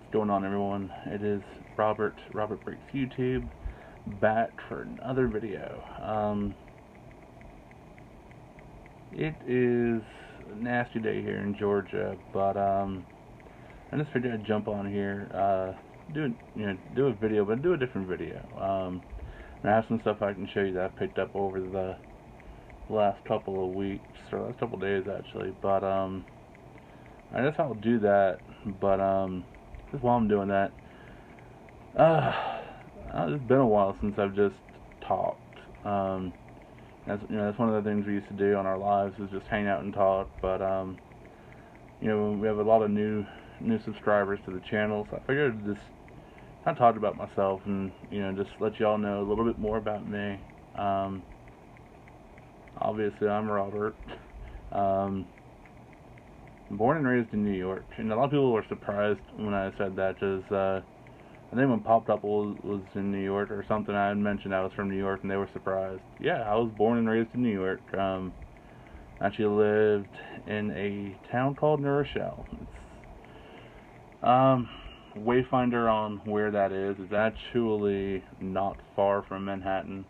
What's going on, everyone? It is Robert Breaks YouTube, back for another video. It is a nasty day here in Georgia, but I just figured I'd jump on here, do a video, but do a different video. I have some stuff I can show you that I picked up over the last couple of weeks, or last couple of days actually. But I guess I'll do that. But just while I'm doing that, it's been a while since I've just talked. That's one of the things we used to do on our lives, is just hang out and talk. But we have a lot of new subscribers to the channel, so I figured I'd just kind of talk about myself and just let y'all know a little bit more about me. Obviously, I'm Robert. Born and raised in New York, and a lot of people were surprised when I said that, because I think when Popped Up was in New York or something, I had mentioned I was from New York, and they were surprised. Yeah, I was born and raised in New York. Actually lived in a town called New Rochelle. It's Wayfinder on where that is actually not far from Manhattan.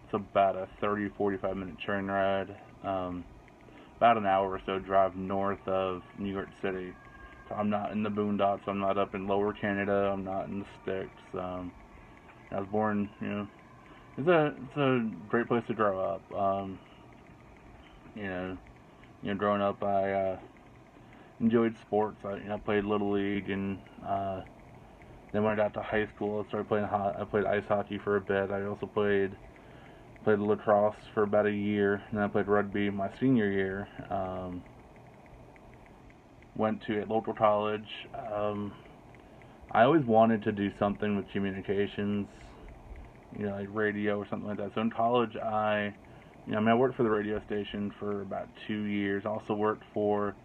It's about a 30-45 minute train ride. About an hour or so drive north of New York City. So I'm not in the boondocks. I'm not up in Lower Canada. I'm not in the sticks. I was born. It's a great place to grow up. Growing up, I enjoyed sports. I played Little League, and then when I got to high school, I started playing. I played ice hockey for a bit. I also played lacrosse for about a year, and then I played rugby my senior year. Went to a local college. I always wanted to do something with communications, like radio or something like that. So in college, I worked for the radio station for about 2 years. I also worked for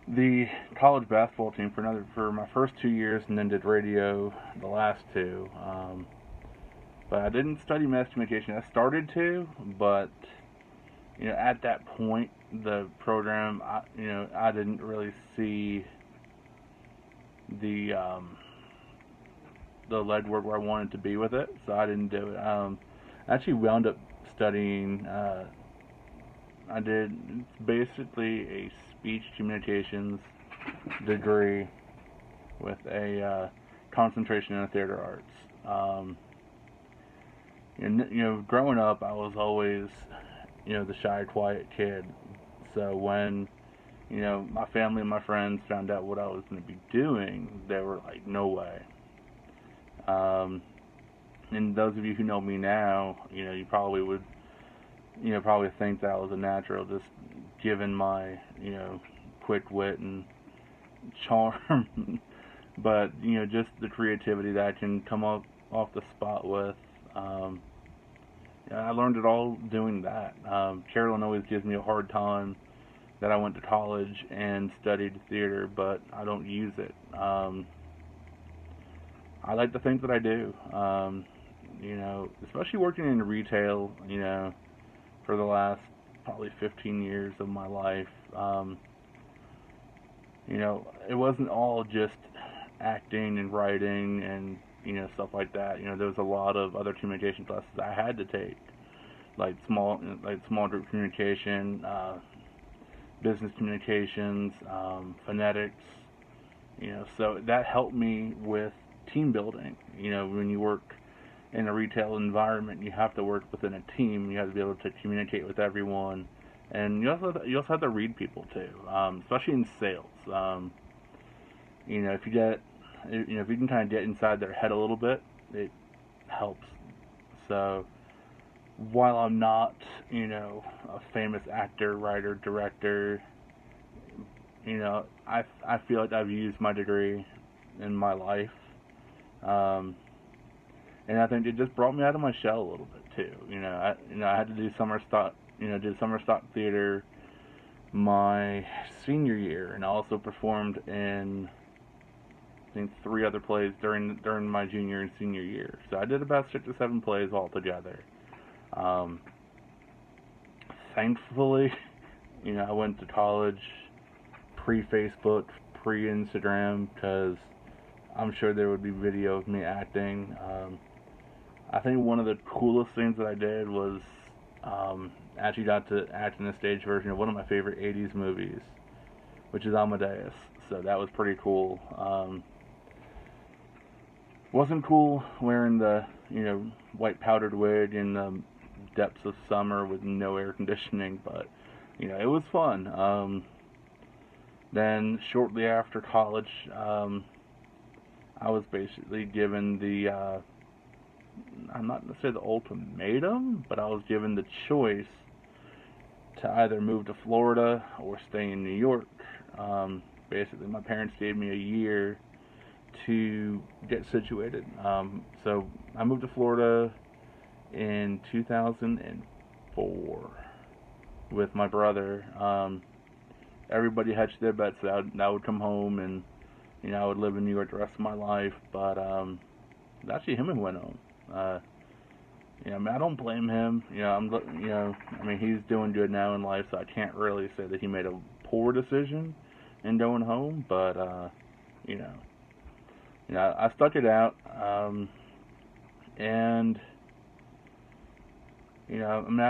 the college basketball team for my first 2 years, and then did radio the last two. But I didn't study mass communication. I started to, but at that point, the program, I didn't really see the legwork where I wanted to be with it, so I didn't do it. I actually wound up studying. I did basically a speech communications degree with a concentration in the theater arts. Growing up, I was always, the shy, quiet kid. So when, my family and my friends found out what I was going to be doing, they were like, no way. And those of you who know me now, you probably would, probably think that I was a natural, just given my, quick wit and charm. But, just the creativity that I can come up off the spot with. I learned it all doing that. Carolyn always gives me a hard time that I went to college and studied theater, but I don't use it. I like to think that I do. Especially working in retail, for the last probably 15 years of my life. It wasn't all just acting and writing and stuff like that. There was a lot of other communication classes I had to take, like small group communication, business communications, phonetics. So that helped me with team building. When you work in a retail environment, you have to work within a team. You have to be able to communicate with everyone, and you also have to read people too, especially in sales. If you can kind of get inside their head a little bit, it helps. So while I'm not, a famous actor, writer, director, I feel like I've used my degree in my life, and I think it just brought me out of my shell a little bit too. I had to do summer stock, did summer stock theater my senior year, and I also performed in, I think, 3 other plays during my junior and senior year. So I did about 6 or 7 plays altogether. Thankfully, I went to college pre-Facebook, pre-Instagram, because I'm sure there would be video of me acting. I think one of the coolest things that I did was actually got to act in a stage version of one of my favorite 80s movies, which is Amadeus. So that was pretty cool. Wasn't cool wearing the, white powdered wig in the depths of summer with no air conditioning, but, it was fun. Then shortly after college, I was basically given the, I'm not going to say the ultimatum, but I was given the choice to either move to Florida or stay in New York. Basically, my parents gave me a year to get situated. So I moved to Florida in 2004 with my brother. Everybody hedged their bets that I would come home and I would live in New York the rest of my life. But it's actually him who went home. I mean, I don't blame him. I mean, he's doing good now in life, so I can't really say that he made a poor decision in going home. But I stuck it out, and I mean,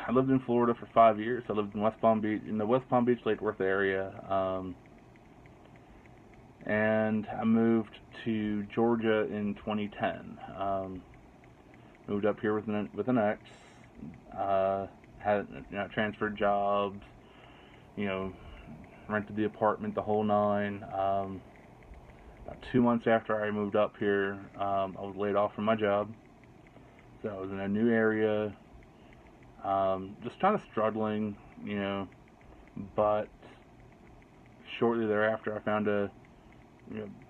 I lived in Florida for 5 years. I lived in West Palm Beach, in the West Palm Beach, Lake Worth area, and I moved to Georgia in 2010. Moved up here with an ex. Had transferred jobs. Rented the apartment, the whole nine. About 2 months after I moved up here, I was laid off from my job. So I was in a new area, just kind of struggling, but shortly thereafter I found a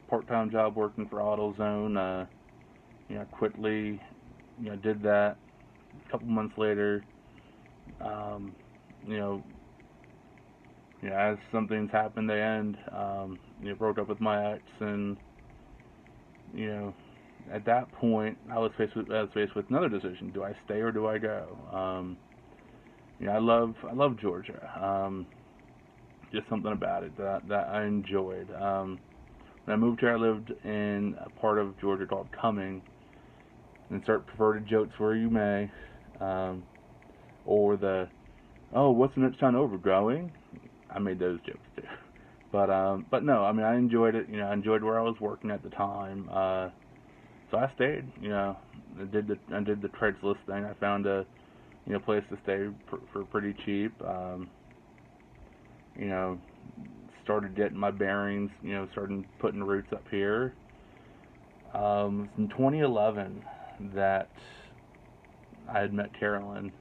part-time job working for AutoZone. Quickly, did that. A couple months later, as some things happened, they end. Broke up with my ex, and at that point, I was faced with another decision: do I stay or do I go? I love Georgia. Just something about it that I enjoyed. When I moved here, I lived in a part of Georgia called Cumming. Insert perverted jokes where you may, or what's the next town over? Growing? I made those jokes too. But no, I mean, I enjoyed it. I enjoyed where I was working at the time. So I stayed. I did the Craigslist thing. I found a place to stay for pretty cheap. Started getting my bearings. Started putting roots up here. In 2011 that I had met Carolyn,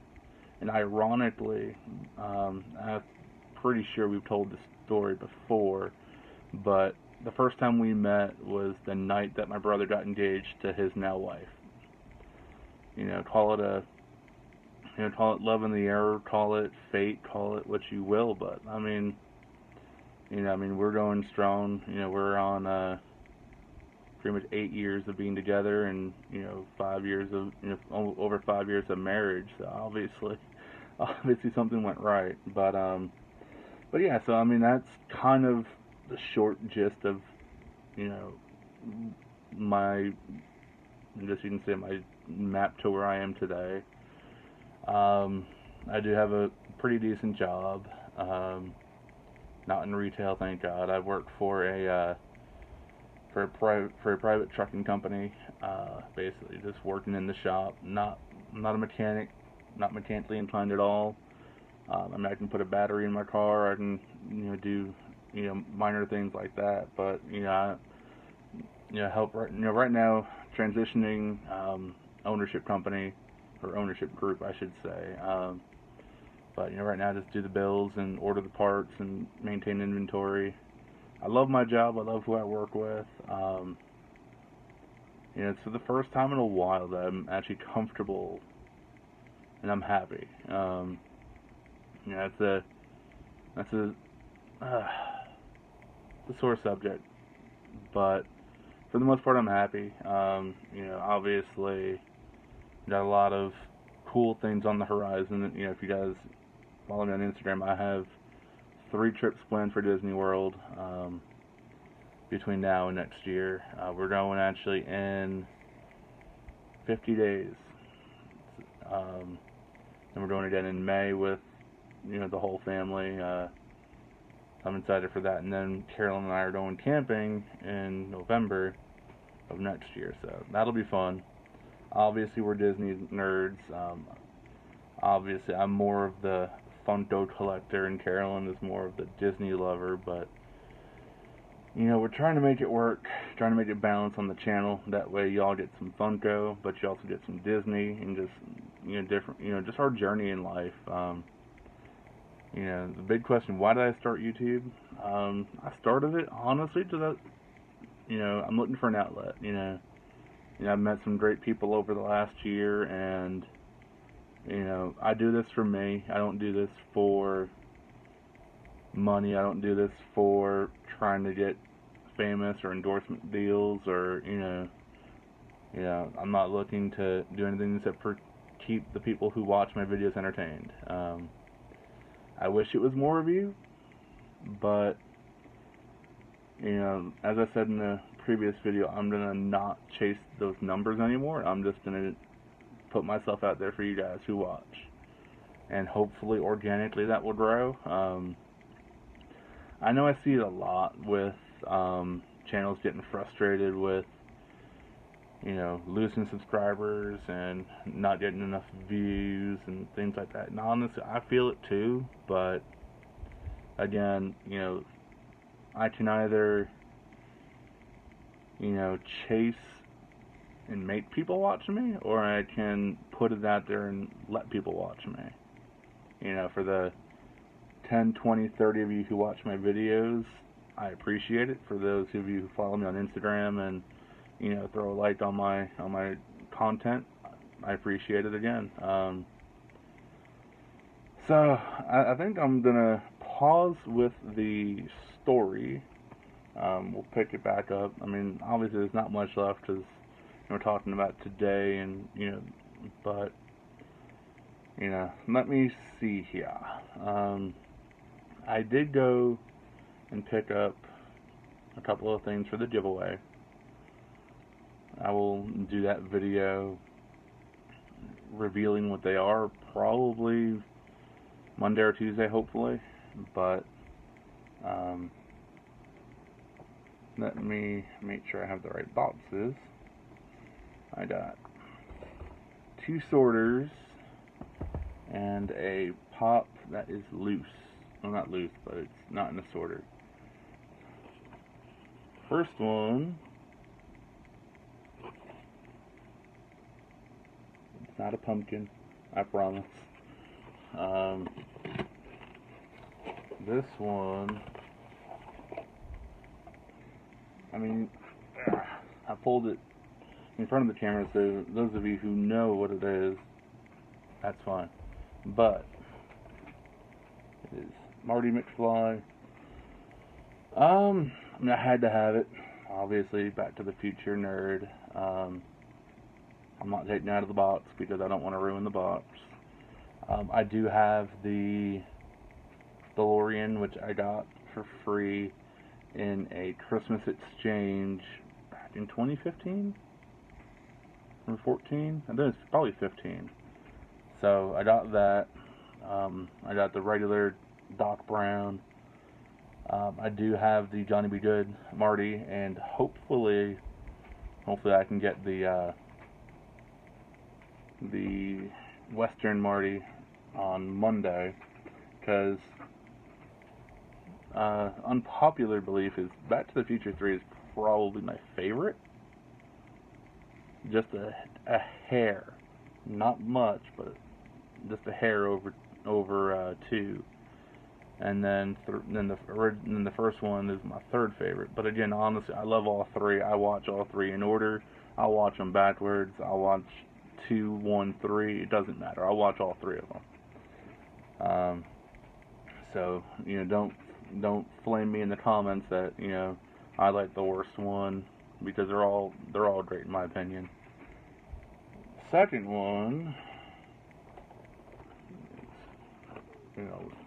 and ironically, I'm pretty sure we've told this story before, but the first time we met was the night that my brother got engaged to his now wife. Call it love in the air, call it fate, call it what you will, but I mean, we're going strong. We're on pretty much 8 years of being together, and 5 years of over 5 years of marriage. So obviously something went right. But yeah, so I mean that's kind of the short gist of my, I guess you can say, my map to where I am today. I do have a pretty decent job. Not in retail, thank God. I work for a private trucking company. Basically, just working in the shop. I'm not a mechanic. Not mechanically inclined at all. I mean, I can put a battery in my car. I can do minor things like that. But help right now transitioning ownership company, or ownership group, I should say. But right now I just do the bills and order the parts and maintain inventory. I love my job. I love who I work with. It's for the first time in a while that I'm actually comfortable and I'm happy. That's a sore subject, but for the most part, I'm happy. Obviously, got a lot of cool things on the horizon. If you guys follow me on Instagram, I have 3 trips planned for Disney World. between now and next year. We're going actually in 50 days. And we're doing it again in May with, the whole family. I'm excited for that. And then Carolyn and I are going camping in November of next year, so that'll be fun. Obviously, we're Disney nerds. Obviously, I'm more of the Funko collector, and Carolyn is more of the Disney lover, but we're trying to make it work, trying to make it balance on the channel. That way, y'all get some Funko, but you also get some Disney, and just different, just our journey in life. The big question: why did I start YouTube? I started it honestly because I'm looking for an outlet. I've met some great people over the last year, and I do this for me. I don't do this for money. I don't do this for trying to get famous or endorsement deals, or I'm not looking to do anything except for keep the people who watch my videos entertained. I wish it was more of you, but as I said in the previous video, I'm gonna not chase those numbers anymore. I'm just gonna put myself out there for you guys who watch, and hopefully organically that will grow. I know I see it a lot with channels getting frustrated with losing subscribers and not getting enough views and things like that. And honestly, I feel it too, but again, I can either chase and make people watch me, or I can put it out there and let people watch me. For the 10, 20, 30 of you who watch my videos, I appreciate it. For those of you who follow me on Instagram and throw a like on my content, I appreciate it again. So I think I'm gonna pause with the story. We'll pick it back up. I mean, obviously there's not much left because we're talking about today, and but let me see here. I did go and pick up a couple of things for the giveaway. I will do that video revealing what they are probably Monday or Tuesday, hopefully. But let me make sure I have the right boxes. I got 2 sorters and a pop that is loose. Well, not loose, but it's not in a sorter. First one, it's not a pumpkin, I promise. This one, I mean, I pulled it in front of the camera, so those of you who know what it is, that's fine. But it is Marty McFly. I mean, I had to have it. Obviously, Back to the Future nerd. I'm not taking it out of the box because I don't want to ruin the box. I do have the DeLorean, which I got for free in a Christmas exchange back in 2015 or 14. I think it's probably 15. So I got that. I got the regular Doc Brown. I do have the Johnny B. Good Marty, and hopefully I can get the Western Marty on Monday, because unpopular belief is Back to the Future 3 is probably my favorite. Just a hair, not much, but just a hair over 2. And then the first one is my third favorite. But again, honestly, I love all 3. I watch all 3 in order. I'll watch them backwards. I'll watch 2, 1, 3. It doesn't matter. I'll watch all 3 of them. So don't flame me in the comments that I like the worst one, because they're all great in my opinion. Second one,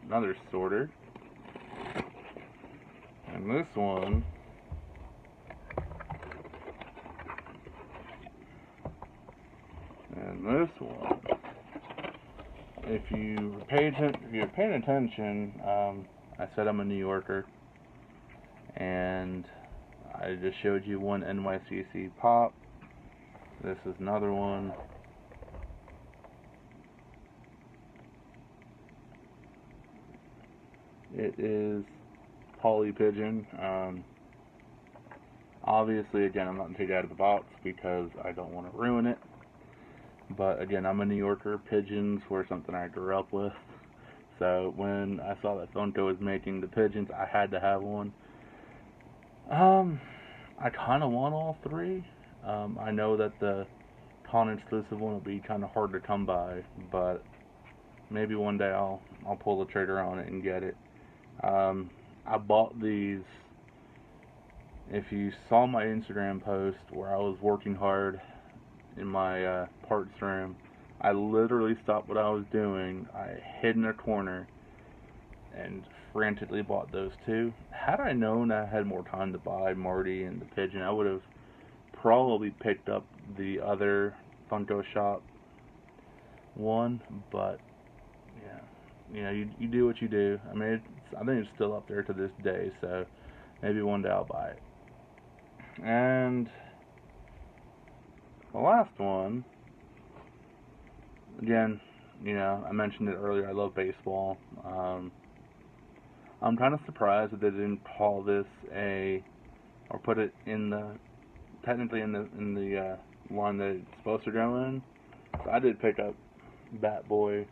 another sorter, and this one this one, if you're paying attention, I said I'm a New Yorker, and I just showed you one NYCC pop. This is another one. It is Polly Pigeon. Obviously, again, I'm not going to take it out of the box because I don't want to ruin it. But again, I'm a New Yorker. Pigeons were something I grew up with. So when I saw that Funko was making the pigeons, I had to have one. I kind of want all three. I know that the con exclusive one will be kind of hard to come by, but maybe one day I'll pull the trigger on it and get it. I bought these. If you saw my Instagram post where I was working hard in my parts room, I literally stopped what I was doing. I hid in a corner and frantically bought those two. Had I known I had more time to buy Marty and the pigeon, I would have probably picked up the other Funko Shop one, but yeah, you do what you do. I mean, I think it's still up there to this day, so maybe one day I'll buy it. And the last one, again, I mentioned it earlier, I love baseball. I'm kind of surprised that they didn't call this or put it technically in the line that it's supposed to go in. So I did pick up Bat Boy.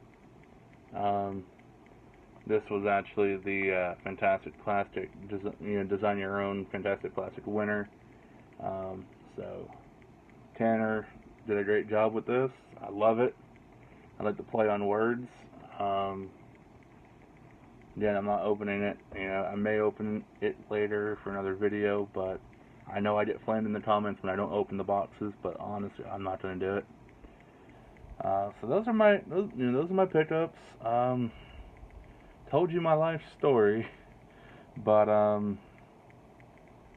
This was actually the Fantastic Plastic, design your own Fantastic Plastic winner. So Tanner did a great job with this. I love it. I like to play on words. Again, I'm not opening it. I may open it later for another video, but I know I get flamed in the comments when I don't open the boxes. But honestly, I'm not going to do it. So those are my pickups. Told you my life story, but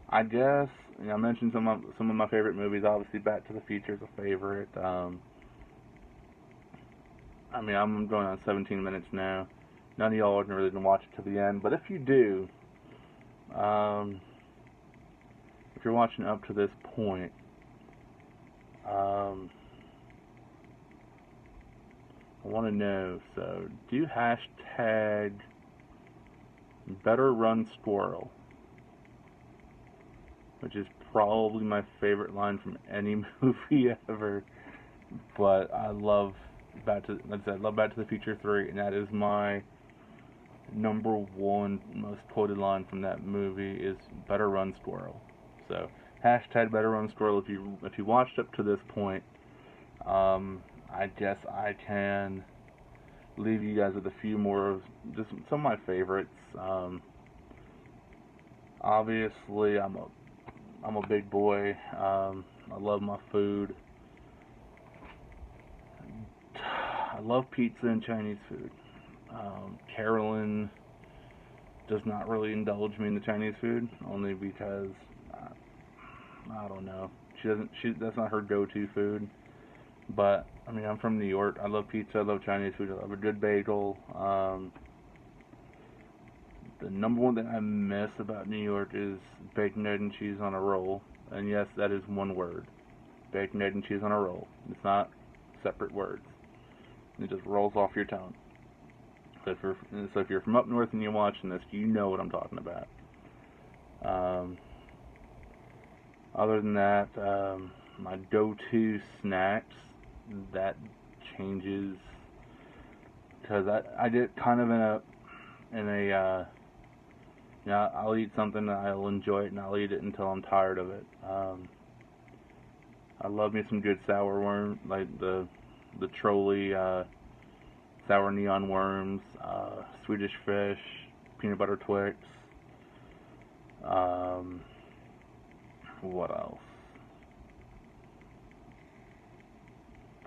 I guess I mentioned some of my favorite movies. Obviously, Back to the Future is a favorite. I mean, I'm going on 17 minutes now. None of y'all are really gonna watch it to the end, but if you do, if you're watching up to this point, I want to know. So, do hashtag Better Run Squirrel, which is probably my favorite line from any movie ever. But I love Back to the Future 3, and that is my number one most quoted line from that movie is Better Run Squirrel. So hashtag Better Run Squirrel if you watched up to this point. I guess I can leave you guys with a few more of just some of my favorites. Obviously I'm a big boy. I love my food. I love pizza and Chinese food. Carolyn does not really indulge me in the Chinese food, only because I don't know. That's not her go-to food. But I mean, I'm from New York. I love pizza. I love Chinese food. I love a good bagel. The number one thing I miss about New York is bacon, egg, and cheese on a roll. And yes, that is one word. Bacon, egg, and cheese on a roll. It's not separate words. It just rolls off your tongue. So if you're from up north and you're watching this, you know what I'm talking about. Other than that, my go-to snacks, that changes because I get kind of in a I'll eat something and I'll enjoy it and I'll eat it until I'm tired of it. I love me some good sour worm, like the Trolli sour neon worms, Swedish fish, peanut butter Twix. What else?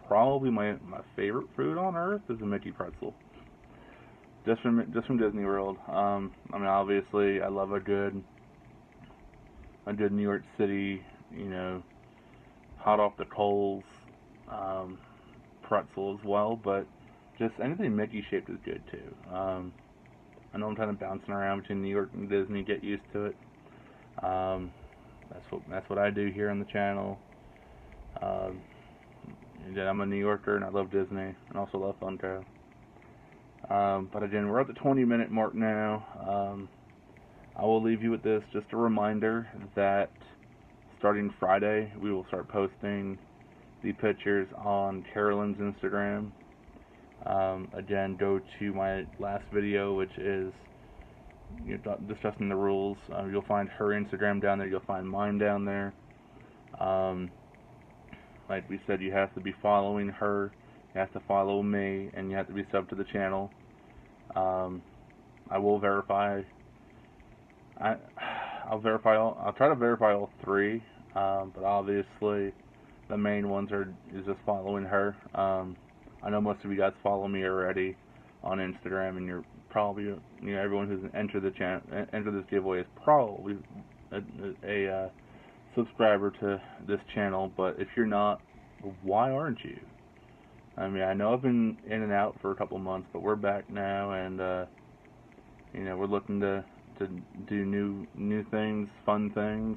Probably my favorite food on earth is a Mickey pretzel. Just from Disney World. I mean, obviously, I love a good New York City, hot off the coals pretzel as well, but just anything Mickey shaped is good too. I know I'm kind of bouncing around between New York and Disney. Get used to it. That's what I do here on the channel. Again, I'm a New Yorker and I love Disney and also love Funko. But again, we're at the 20-minute mark now. I will leave you with this, just a reminder that starting Friday, we will start posting the pictures on Carolyn's Instagram. Again, go to my last video, which is discussing the rules. You'll find her Instagram down there. You'll find mine down there. Like we said, you have to be following her, you have to follow me, and you have to be subbed to the channel. I will verify. I'll try to verify all three, but obviously the main ones is just following her. I know most of you guys follow me already on Instagram, and you're probably, everyone who's entered this giveaway is probably a subscriber to this channel. But if you're not, why aren't you? I mean, I know I've been in and out for a couple months, but we're back now, and we're looking to do new things, fun things,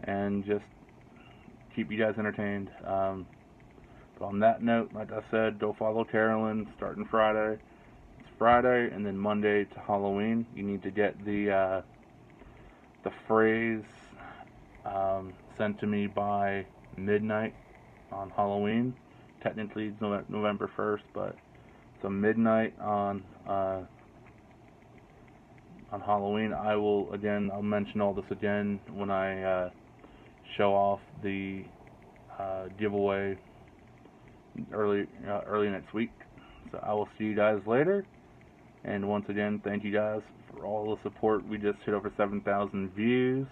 and just keep you guys entertained. But on that note, like I said, go follow Carolyn starting Friday. It's Friday, and then Monday to Halloween. You need to get the phrase sent to me by midnight on Halloween. Technically, it's November 1st, but so midnight on Halloween. I'll mention all this again when I show off the giveaway early next week. So I will see you guys later. And once again, thank you guys for all the support. We just hit over 7,000 views.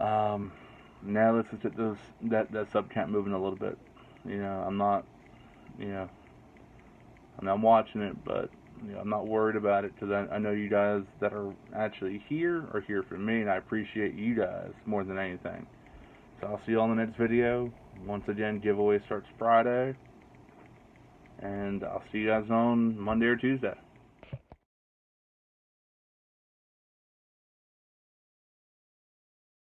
Now let's just get that sub count moving a little bit. I'm not watching it, but I'm not worried about it, because I know you guys that are actually here are here for me, and I appreciate you guys more than anything. So I'll see you all in the next video. Once again, giveaway starts Friday, and I'll see you guys on Monday or Tuesday.